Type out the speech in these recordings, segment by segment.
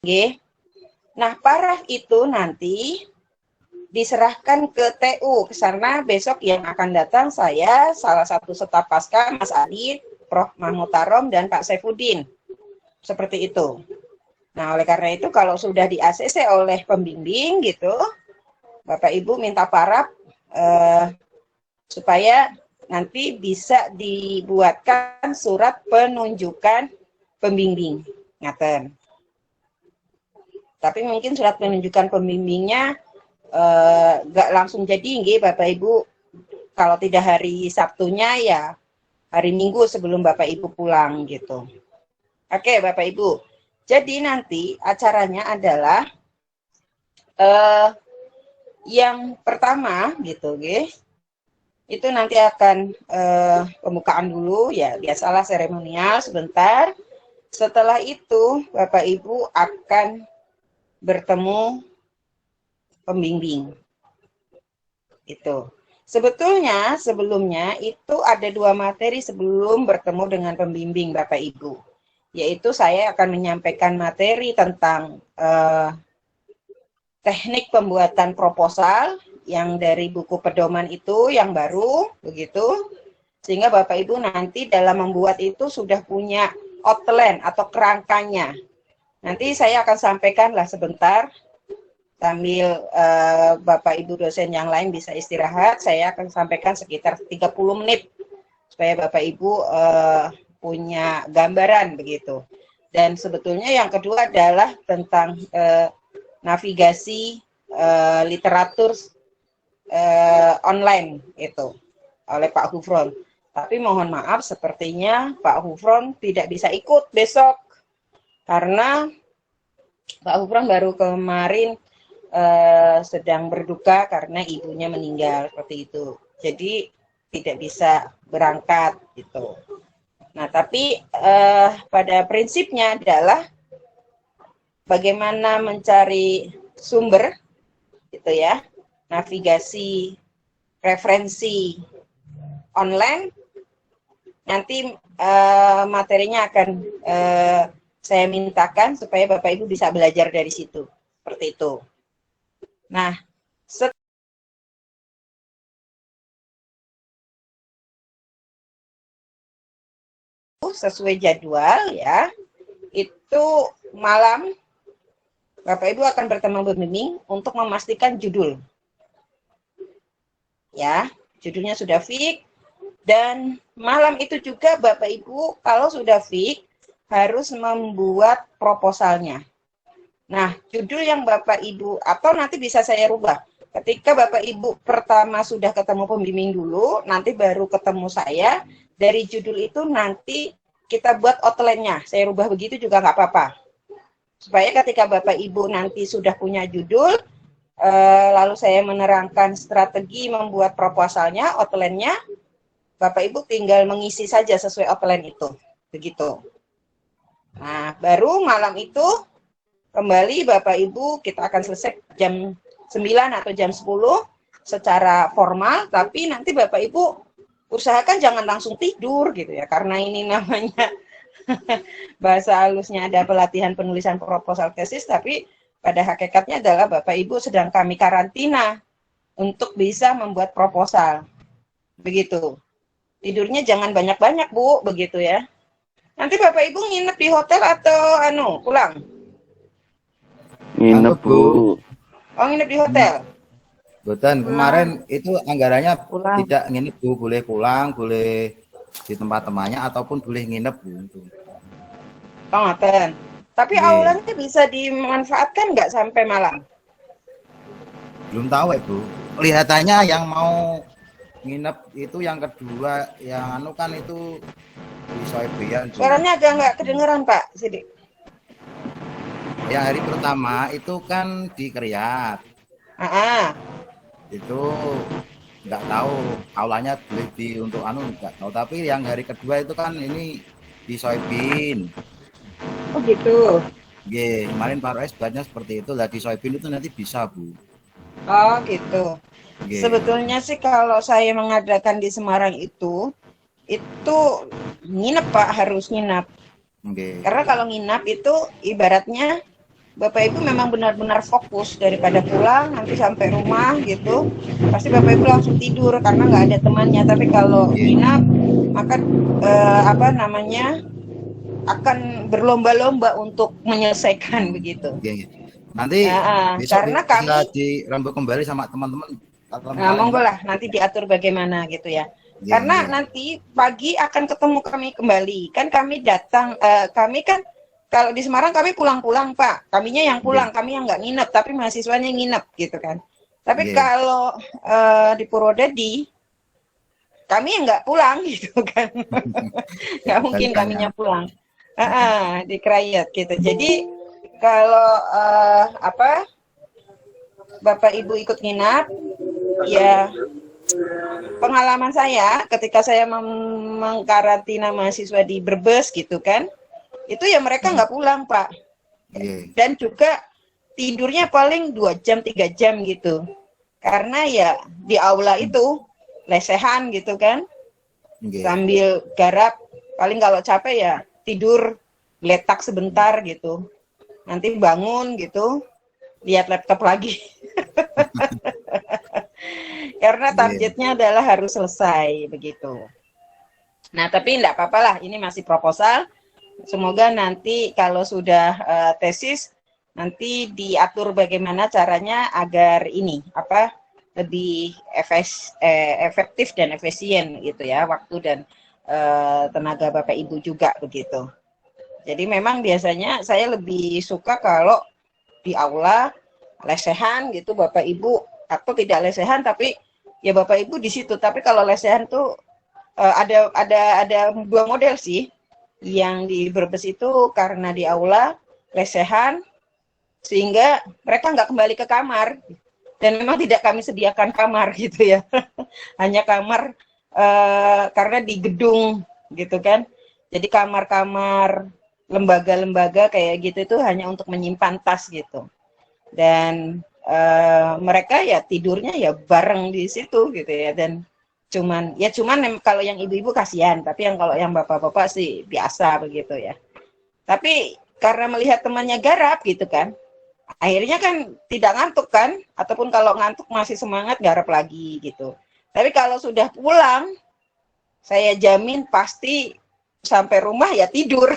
Nggih. Nah, paraf itu nanti diserahkan ke TU, karena besok yang akan datang saya, salah satu staf Pasca, Mas Ali, Prof. Mahmud Tarom, dan Pak Saifuddin. Seperti itu. Nah, oleh karena itu kalau sudah di ACC oleh pembimbing gitu, Bapak Ibu minta paraf supaya nanti bisa dibuatkan surat penunjukan pembimbing. Ngaten. Tapi mungkin surat penunjukan pembimbingnya nggak langsung jadi, nggih Bapak Ibu. Kalau tidak hari Sabtunya ya hari Minggu sebelum Bapak Ibu pulang gitu. Oke Bapak Ibu. Jadi nanti acaranya adalah yang pertama gitu, nggih. Itu nanti akan pembukaan dulu ya, biasalah seremonial sebentar. Setelah itu Bapak Ibu akan bertemu pembimbing. Itu. Sebetulnya sebelumnya itu ada 2 materi sebelum bertemu dengan pembimbing Bapak Ibu. Yaitu saya akan menyampaikan materi tentang teknik pembuatan proposal yang dari buku pedoman itu yang baru begitu. Sehingga Bapak Ibu nanti dalam membuat itu sudah punya outline atau kerangkanya. Nanti saya akan sampaikanlah sebentar sambil Bapak Ibu dosen yang lain bisa istirahat. Saya akan sampaikan sekitar 30 menit supaya Bapak Ibu punya gambaran begitu. Dan sebetulnya yang kedua adalah tentang navigasi literatur online itu oleh Pak Hufron. Tapi mohon maaf sepertinya Pak Hufron tidak bisa ikut besok. Karena Pak Hufron baru kemarin sedang berduka karena ibunya meninggal seperti itu. Jadi tidak bisa berangkat gitu. Nah, tapi pada prinsipnya adalah bagaimana mencari sumber gitu ya. Navigasi referensi online. Nanti materinya akan saya mintakan supaya Bapak Ibu bisa belajar dari situ. Seperti itu. Nah, sesuai jadwal ya, itu malam Bapak Ibu akan bertemu pembimbing untuk memastikan judul. Ya, judulnya sudah fix. Dan malam itu juga Bapak Ibu kalau sudah fix harus membuat proposalnya. Nah, judul yang Bapak Ibu, atau nanti bisa saya rubah. Ketika Bapak Ibu pertama sudah ketemu pembimbing dulu, nanti baru ketemu saya. Dari judul itu nanti kita buat outline-nya. Saya rubah begitu juga nggak apa-apa. Supaya ketika Bapak Ibu nanti sudah punya judul, lalu saya menerangkan strategi membuat proposalnya, outline-nya, Bapak Ibu tinggal mengisi saja sesuai outline itu. Begitu. Nah, baru malam itu kembali Bapak Ibu kita akan selesai jam 9 atau jam 10 secara formal, tapi nanti Bapak Ibu usahakan jangan langsung tidur gitu ya, karena ini namanya bahasa halusnya ada pelatihan penulisan proposal tesis, tapi pada hakikatnya adalah Bapak Ibu sedang kami karantina untuk bisa membuat proposal. Begitu. Tidurnya jangan banyak-banyak, Bu, begitu ya. Nanti Bapak Ibu nginep di hotel atau pulang? Nginep, Bu. Oh, nginep di hotel. Boten, kemarin itu anggarannya Pulang. tidak nginep, Bu. Boleh pulang, boleh di tempat temannya, ataupun boleh nginep, Bu. Oh, ngaten. Tapi aulanya bisa dimanfaatkan nggak sampai malam? Belum tahu, Bu. Kelihatannya yang mau nginep itu yang kedua, yang kan itu di Soebian. Suaranya agak nggak kedengeran, Pak Sidik. Yang hari pertama itu kan di Kriat. Itu nggak tahu aulanya boleh untuk nggak tahu, tapi yang hari kedua itu kan ini di Soebin. Oh gitu. Kemarin Pak Roes buatnya seperti itu lah, di Soebin itu nanti bisa, Bu. Oh gitu. Sebetulnya sih kalau saya mengadakan di Semarang itu nginep Pak, harus nginap. Karena kalau nginap itu ibaratnya Bapak Ibu memang benar-benar fokus daripada pulang nanti sampai rumah gitu, pasti Bapak Ibu langsung tidur karena nggak ada temannya. Tapi kalau Iya. nginap maka apa namanya akan berlomba-lomba untuk menyelesaikan begitu. Iya, iya. Nanti besok Karena bisa kami dirambut kembali sama teman-teman atau Nah, misalnya monggo gimana? lah nanti diatur bagaimana gitu ya. Iya, Karena iya. nanti pagi akan ketemu kami kembali. Kan kami datang, kami kan kalau di Semarang kami pulang-pulang Pak. Kaminya yang Iya, pulang, kami yang nggak nginep, tapi mahasiswanya yang nginep gitu kan. Tapi iya. kalau di Purwodadi, kami yang nggak pulang gitu kan. Nggak mungkin Kebalikannya. kaminya pulang. Di Krayat gitu. Jadi kalau apa Bapak Ibu ikut nginap, ya pengalaman saya ketika saya mengkarantina mahasiswa di Brebes gitu kan, itu ya mereka Iya, nggak pulang Pak, iya. dan juga tidurnya paling 2 jam 3 jam gitu, karena ya di aula itu lesehan gitu kan, Iya. sambil garap, paling kalau capek ya tidur letak sebentar gitu, nanti bangun gitu, lihat laptop lagi. Karena Iya. targetnya adalah harus selesai begitu. Nah, tapi enggak apa-apa lah, ini masih proposal. Semoga nanti kalau sudah tesis, nanti diatur bagaimana caranya agar ini apa lebih efektif dan efisien gitu ya, waktu dan tenaga Bapak Ibu juga begitu. Jadi memang biasanya saya lebih suka kalau di aula lesehan gitu Bapak Ibu, atau tidak lesehan tapi ya Bapak Ibu di situ. Tapi kalau lesehan tuh ada dua model sih. Yang di Brebes itu karena di aula lesehan sehingga mereka nggak kembali ke kamar, dan memang tidak kami sediakan kamar gitu ya. Hanya kamar karena di gedung gitu kan. Jadi kamar-kamar lembaga-lembaga kayak gitu itu hanya untuk menyimpan tas gitu. Dan mereka ya tidurnya ya bareng di situ gitu ya, dan cuman kalau yang ibu-ibu kasihan, tapi yang kalau yang bapak-bapak sih biasa begitu ya. Tapi karena melihat temannya garap gitu kan, akhirnya kan tidak ngantuk kan, ataupun kalau ngantuk masih semangat garap lagi gitu. Tapi kalau sudah pulang, saya jamin pasti sampai rumah ya tidur.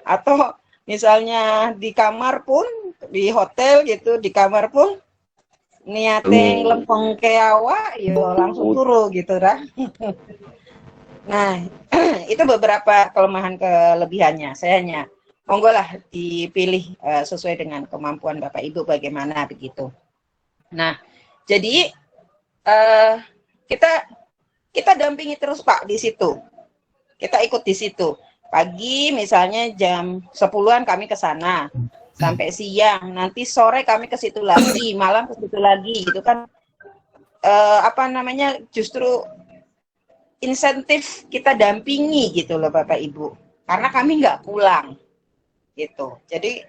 Atau misalnya di kamar pun, di hotel gitu, di kamar pun niateng lempeng keawa, yo langsung turu gitu dah. Nah, itu beberapa kelemahan kelebihannya. Saya hanya monggo lah dipilih sesuai dengan kemampuan Bapak Ibu bagaimana begitu. Nah, jadi uh, kita kita dampingi terus Pak di situ. Kita ikut di situ. Pagi misalnya jam 10-an kami ke sana sampai siang. Nanti sore kami ke situ lagi, malam ke situ lagi gitu kan. Apa namanya? Justru insentif kita dampingi gitu loh Bapak Ibu. Karena kami nggak pulang gitu. Jadi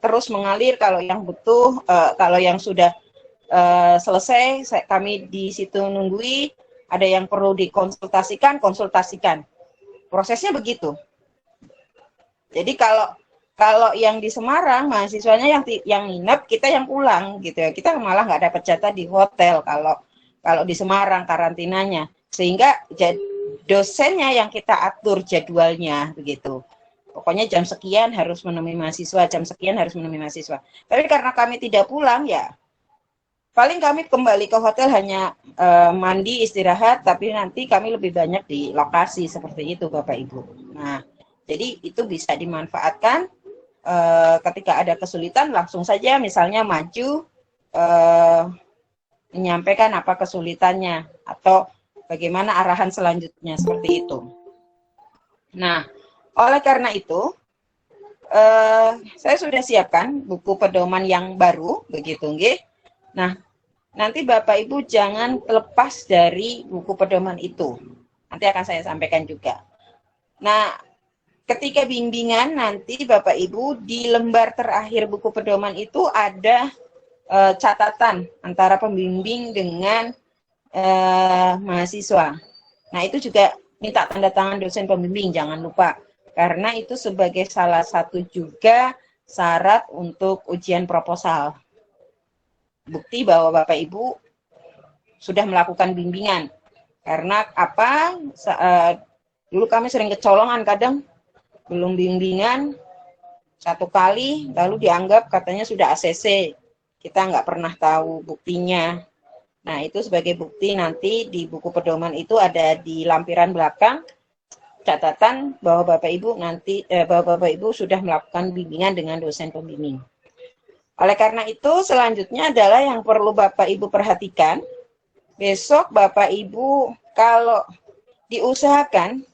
terus mengalir kalau yang butuh, kalau yang sudah selesai kami di situ nunggui, ada yang perlu dikonsultasikan, konsultasikan. Prosesnya begitu. Jadi kalau yang di Semarang mahasiswanya yang nginep, kita yang pulang gitu ya. Kita malah nggak dapat jatah di hotel kalau di Semarang karantinanya. Sehingga dosennya yang kita atur jadwalnya begitu. Pokoknya jam sekian harus menemui mahasiswa, jam sekian harus menemui mahasiswa. Tapi karena kami tidak pulang ya, paling kami kembali ke hotel hanya mandi, istirahat, tapi nanti kami lebih banyak di lokasi seperti itu Bapak Ibu. Nah, jadi itu bisa dimanfaatkan ketika ada kesulitan, langsung saja misalnya maju menyampaikan apa kesulitannya atau bagaimana arahan selanjutnya seperti itu. Nah, oleh karena itu saya sudah siapkan buku pedoman yang baru begitu nggih. Nah, nanti Bapak Ibu jangan lepas dari buku pedoman itu. Nanti akan saya sampaikan juga. Nah, ketika bimbingan nanti Bapak Ibu di lembar terakhir buku pedoman itu ada catatan antara pembimbing dengan mahasiswa. Nah, itu juga minta tanda tangan dosen pembimbing, jangan lupa. karena itu sebagai salah satu juga syarat untuk ujian proposal. Bukti bahwa Bapak Ibu sudah melakukan bimbingan. Karena apa? Dulu kami sering kecolongan kadang belum bimbingan 1 kali lalu dianggap katanya sudah ACC. Kita nggak pernah tahu buktinya. Nah, itu sebagai bukti nanti di buku pedoman itu ada di lampiran belakang catatan bahwa Bapak Ibu sudah melakukan bimbingan dengan dosen pembimbing. Oleh karena itu, selanjutnya adalah yang perlu Bapak Ibu perhatikan. Besok Bapak Ibu kalau diusahakan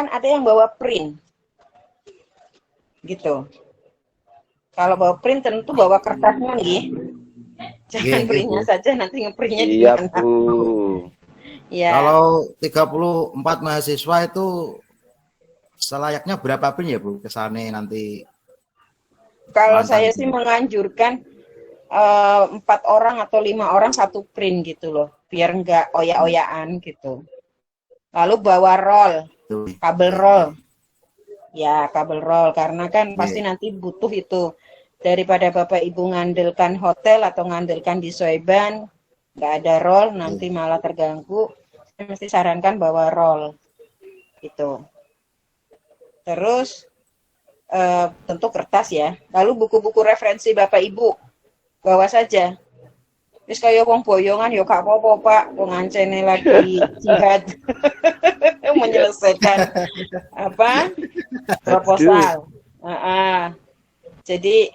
ada yang bawa print. Gitu. Kalau bawa print tentu bawa kertasnya nih. Jangan printnya saja, nanti ngeprintnya di mana. Bu. Ya. Kalau 34 mahasiswa itu selayaknya berapa print ya Bu? Kesane nanti. Kalau saya sih menganjurkan 4 orang atau 5 orang 1 print gitu loh, biar nggak oya-oyaan gitu. Lalu bawa roll, kabel roll. Ya, kabel roll, karena kan pasti nanti butuh itu. Daripada Bapak Ibu ngandalkan hotel atau ngandalkan di Soeban, nggak ada roll, nanti malah terganggu. Saya mesti sarankan bawa roll. Gitu. Terus, tentu kertas ya. Lalu buku-buku referensi Bapak Ibu, bawa saja. Terus kayak wong boyongan, ya gak apa-apa Pak, wong ngancene lagi jihad. Menyelesaikan proposal. Jadi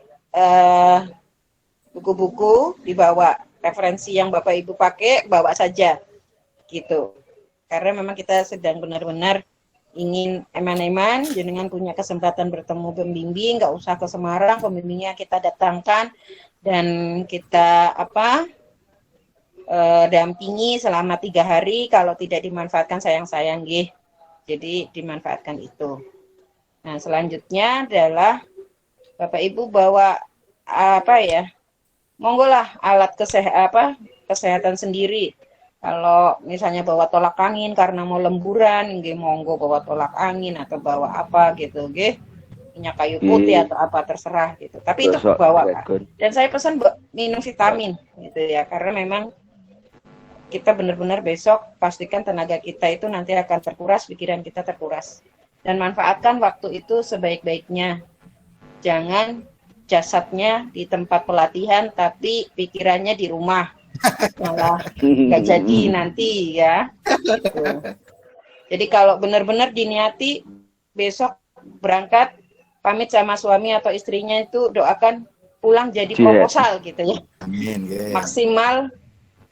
buku-buku dibawa, referensi yang Bapak Ibu pakai bawa saja gitu, karena memang kita sedang benar-benar ingin eman-eman jenengan punya kesempatan bertemu pembimbing, nggak usah ke Semarang, pembimbingnya kita datangkan dan kita dampingi selama 3 hari. Kalau tidak dimanfaatkan sayang-sayang nggih, jadi dimanfaatkan itu. Nah, selanjutnya adalah Bapak Ibu bawa monggo lah alat kesehatan sendiri. Kalau misalnya bawa tolak angin karena mau lemburan, nggih monggo bawa tolak angin atau bawa apa gitu, nggih. Minyak kayu putih atau apa terserah gitu. Tapi itu bawa. Dan saya pesan minum vitamin gitu ya, karena memang kita benar-benar besok pastikan tenaga kita itu nanti akan terkuras, pikiran kita terkuras. Dan manfaatkan waktu itu sebaik-baiknya. Jangan jasadnya di tempat pelatihan tapi pikirannya di rumah. Malah nggak jadi nanti ya. Gitu. Jadi kalau benar-benar diniati besok berangkat pamit sama suami atau istrinya itu doakan pulang jadi proposal gitu ya. Amin. Maksimal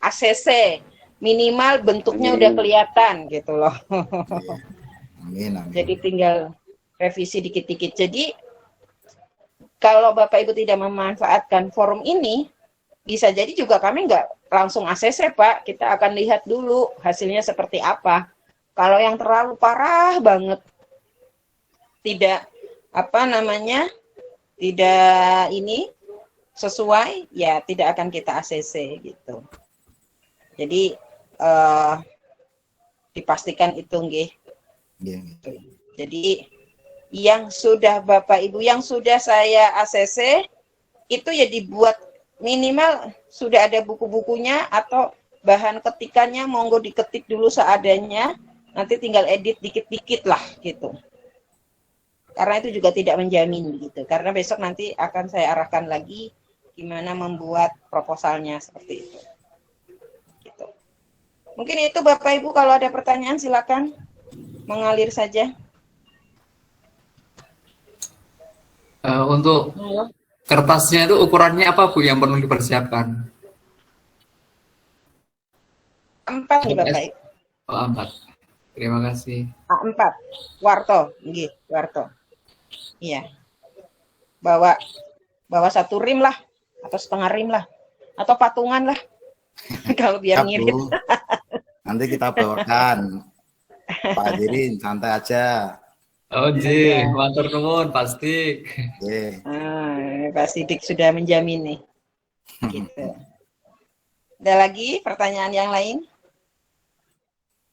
ACC, minimal bentuknya udah kelihatan gitu loh. Amin. Jadi tinggal revisi dikit-dikit. Jadi kalau Bapak Ibu tidak memanfaatkan forum ini, bisa jadi juga kami nggak langsung ACC Pak. Kita akan lihat dulu hasilnya seperti apa. Kalau yang terlalu parah banget, tidak tidak sesuai, ya tidak akan kita ACC gitu. Jadi dipastikan itu nggih. Jadi yang sudah Bapak Ibu, yang sudah saya ACC itu ya dibuat minimal sudah ada buku-bukunya atau bahan ketikannya, monggo diketik dulu seadanya, nanti tinggal edit dikit-dikit lah gitu. Karena itu juga tidak menjamin gitu, karena besok nanti akan saya arahkan lagi gimana membuat proposalnya seperti itu. Gitu. Mungkin itu Bapak Ibu, kalau ada pertanyaan silakan mengalir saja. Untuk kertasnya itu ukurannya apa Bu yang perlu dipersiapkan? 4 nih Bapak Ibu. Oh, 4. Terima kasih. A4. Warto, nggih, warto. Iya. Bawa 1 rim lah atau setengah rim lah atau patungan lah. Kalau biar ngirit. Nanti kita bawakan. Pak Hadirin santai aja. Oh ji, matur nuwun pasti. Pak Sidik sudah menjamin nih. Gitu. Ada lagi pertanyaan yang lain?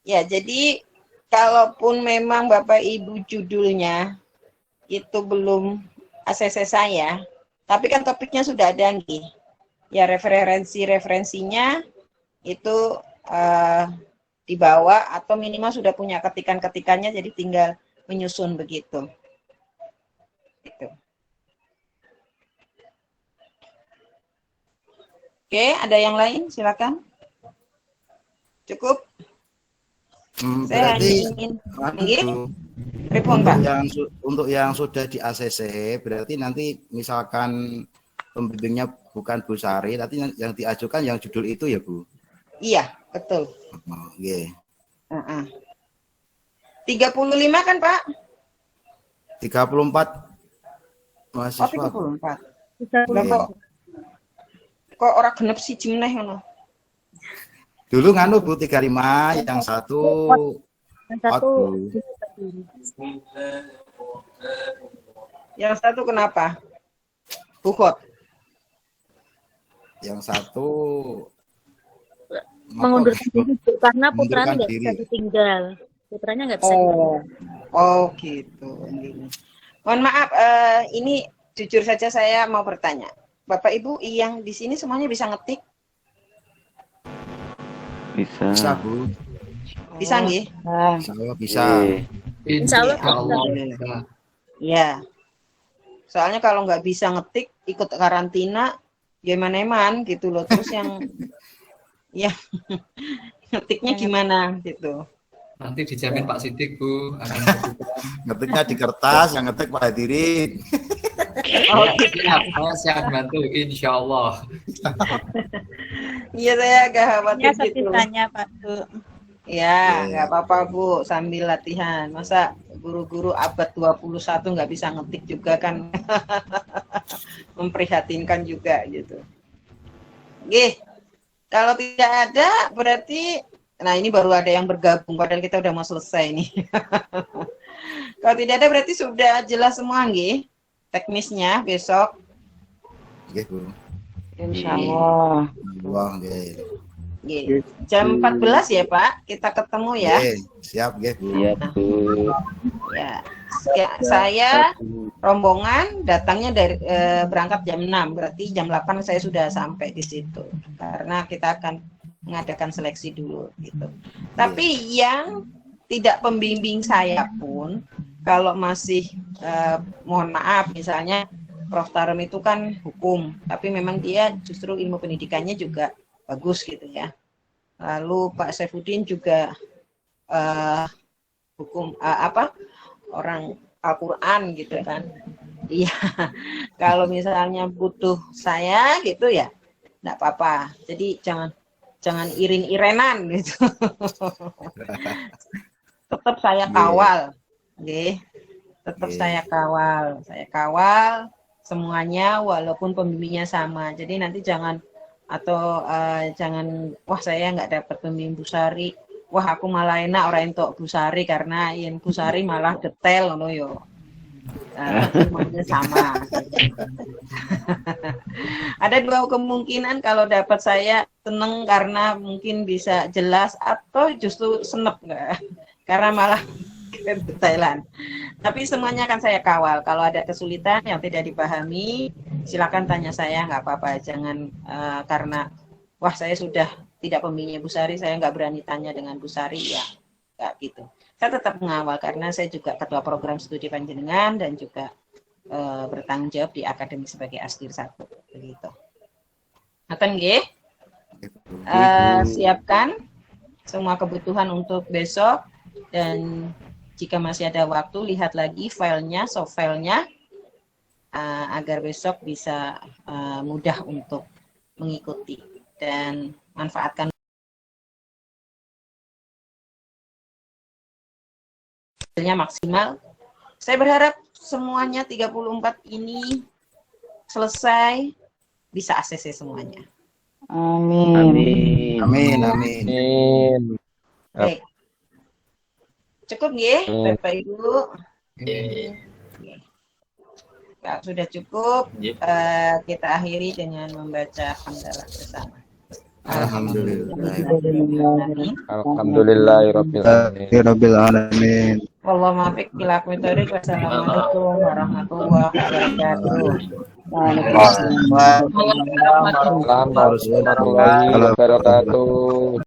Ya, jadi kalaupun memang Bapak Ibu judulnya itu belum ACC saya, tapi kan topiknya sudah ada nih. Ya referensinya itu dibawa atau minimal sudah punya ketikan-ketikannya, jadi tinggal menyusun begitu. Gitu. Oke, ada yang lain? Silakan. Cukup. Saya hanya Berarti ingin untuk yang sudah di ACC, berarti nanti misalkan pembimbingnya bukan Bu Sari, nanti yang diajukan yang judul itu ya Bu? Iya, betul. Oh, yeah. 35 kan Pak? 34 mahasiswa. Oh, 34. Yeah. Kok orang genep sih jemneh ngono? Dulu nganu Bu 35, yang satu Yang satu kenapa? Bukot. Yang satu mengundurkan diri karena putranya nggak bisa ditinggal. Putranya nggak bisa. Oh gitu. Mohon maaf, ini jujur saja saya mau bertanya. Bapak Ibu yang di sini semuanya bisa ngetik? Bisa Bu. Bisa nggih? Bisa. Insya Allah bisa. Ya. Soalnya kalau nggak bisa ngetik, ikut karantina, gimana eman gitu loh. Terus yang ya ngetiknya gimana gitu. Nanti dijamin Pak Sidik Bu. Ngetiknya di kertas, yang ngetik Pak Hadirin. Saya siap bantu, insya Allah. Iya, saya agak khawatir ya, gitu. tanya Pak Bu. Ya, nggak apa-apa Bu, sambil latihan. Masa guru-guru abad 21 nggak bisa ngetik juga kan. Memprihatinkan juga gitu. Oke, kalau tidak ada berarti, nah ini baru ada yang bergabung, padahal kita udah mau selesai nih. Kalau tidak ada berarti sudah jelas semua nggih, teknisnya besok. Nggih Bu. Insya Allah. Wah, nggih. Jam 14 ya Pak, kita ketemu ya. Siap nggih Bu. Iya Bu. Ya, saya rombongan datangnya dari berangkat jam 6, berarti jam 8 saya sudah sampai di situ. Karena kita akan mengadakan seleksi dulu gitu. Tapi yang tidak pembimbing saya pun kalau masih mohon maaf misalnya Prof Tarem itu kan hukum, tapi memang dia justru ilmu pendidikannya juga bagus gitu ya. Lalu Pak Saifuddin juga hukum orang Al-Quran gitu kan. Iya, kalau misalnya butuh saya gitu ya, enggak apa-apa. Jadi jangan irin-irenan gitu. Tetap saya kawal, okay. Tetap saya kawal semuanya walaupun pembimbingnya sama. Jadi nanti jangan wah saya nggak dapat pembimbing Bu Sari, wah aku malah enak orang entuk Bu Sari karena yang Bu Sari malah detail ngono yo. Semuanya sama. Ada dua kemungkinan, kalau dapat saya seneng karena mungkin bisa jelas atau justru senep nggak karena malah detailan. Tapi semuanya akan saya kawal. Kalau ada kesulitan yang tidak dipahami, silakan tanya saya, nggak apa-apa. Jangan karena wah saya sudah tidak pembimbingnya Bu Sari, saya nggak berani tanya dengan Bu Sari, ya nggak gitu. Saya tetap mengawal karena saya juga ketua program studi panjenengan dan juga bertanggung jawab di akademi sebagai Astir 1 begitu. Akan nggih? Siapkan semua kebutuhan untuk besok, dan jika masih ada waktu lihat lagi filenya, soft filenya, agar besok bisa mudah untuk mengikuti dan manfaatkan maksimal. Saya berharap semuanya 34 ini selesai, bisa ACC semuanya. Amin. Amin. Amin. Amin. Baik. Cukup nggih, Bapak Ibu? Ya, sudah cukup. Kita akhiri dengan membaca hamdalah bersama. Alhamdulillahirabbil alamin. Wallahu muwaffiq ila aqwamit thoriq. Wassalamualaikum warahmatullahi wabarakatuh. Waalaikumsalam warahmatullahi wabarakatuh.